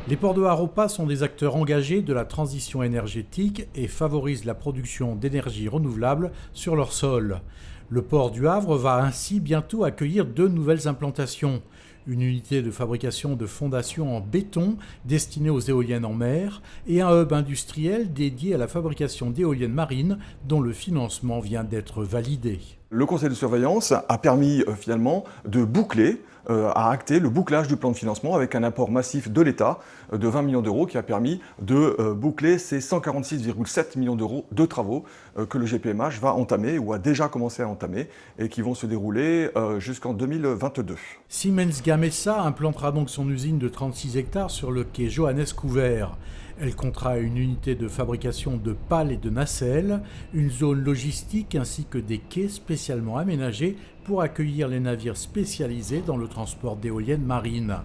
Les ports de Haropa sont des acteurs engagés de la transition énergétique et favorisent la production d'énergie renouvelable sur leur sol. Le port du Havre va ainsi bientôt accueillir 2 nouvelles implantations. Une unité de fabrication de fondations en béton destinée aux éoliennes en mer et un hub industriel dédié à la fabrication d'éoliennes marines dont le financement vient d'être validé. Le conseil de surveillance a permis finalement de boucler, a acté le bouclage du plan de financement avec un apport massif de l'État de 20 millions d'euros qui a permis de boucler ces 146,7 millions d'euros de travaux que le GPMH va entamer ou a déjà commencé à entamer et qui vont se dérouler jusqu'en 2022. Siemens Gamesa implantera donc son usine de 36 hectares sur le quai Johannes Couvert. Elle comptera une unité de fabrication de pales et de nacelles, une zone logistique ainsi que des quais spécialement aménagés pour accueillir les navires spécialisés dans le transport d'éoliennes marines.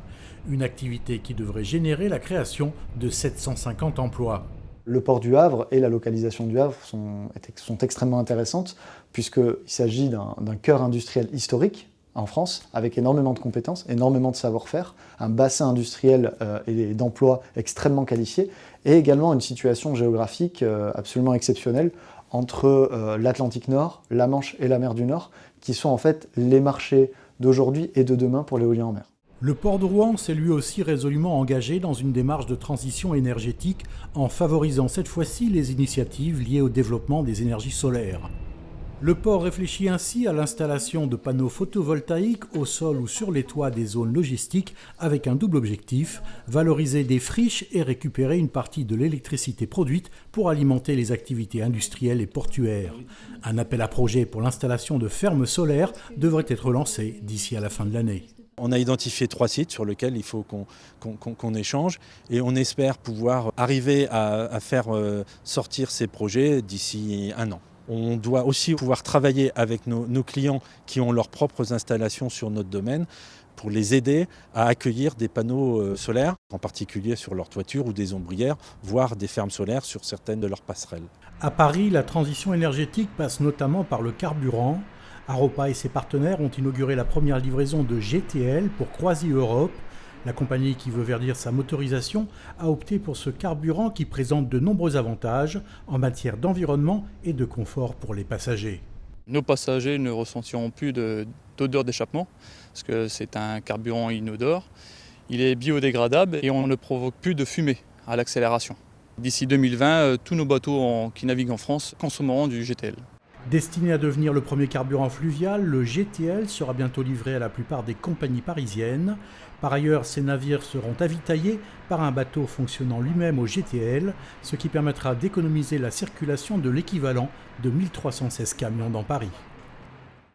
Une activité qui devrait générer la création de 750 emplois. Le port du Havre et la localisation du Havre sont extrêmement intéressantes puisqu'il s'agit d'un cœur industriel historique en France, avec énormément de compétences, énormément de savoir-faire, un bassin industriel et d'emplois extrêmement qualifiés, et également une situation géographique absolument exceptionnelle entre l'Atlantique Nord, la Manche et la mer du Nord, qui sont en fait les marchés d'aujourd'hui et de demain pour l'éolien en mer. Le port de Rouen s'est lui aussi résolument engagé dans une démarche de transition énergétique en favorisant cette fois-ci les initiatives liées au développement des énergies solaires. Le port réfléchit ainsi à l'installation de panneaux photovoltaïques au sol ou sur les toits des zones logistiques avec un double objectif, valoriser des friches et récupérer une partie de l'électricité produite pour alimenter les activités industrielles et portuaires. Un appel à projet pour l'installation de fermes solaires devrait être lancé d'ici à la fin de l'année. On a identifié 3 sites sur lesquels il faut qu'on échange et on espère pouvoir arriver à faire sortir ces projets d'ici 1 an. On doit aussi pouvoir travailler avec nos clients qui ont leurs propres installations sur notre domaine pour les aider à accueillir des panneaux solaires, en particulier sur leurs toitures ou des ombrières, voire des fermes solaires sur certaines de leurs passerelles. À Paris, la transition énergétique passe notamment par le carburant. Haropa et ses partenaires ont inauguré la première livraison de GTL pour Croisi Europe. La compagnie qui veut verdir sa motorisation a opté pour ce carburant qui présente de nombreux avantages en matière d'environnement et de confort pour les passagers. Nos passagers ne ressentiront plus d'odeur d'échappement parce que c'est un carburant inodore. Il est biodégradable et on ne provoque plus de fumée à l'accélération. D'ici 2020, tous nos bateaux qui naviguent en France consommeront du GTL. Destiné à devenir le premier carburant fluvial, le GTL sera bientôt livré à la plupart des compagnies parisiennes. Par ailleurs, ces navires seront avitaillés par un bateau fonctionnant lui-même au GTL, ce qui permettra d'économiser la circulation de l'équivalent de 1316 camions dans Paris.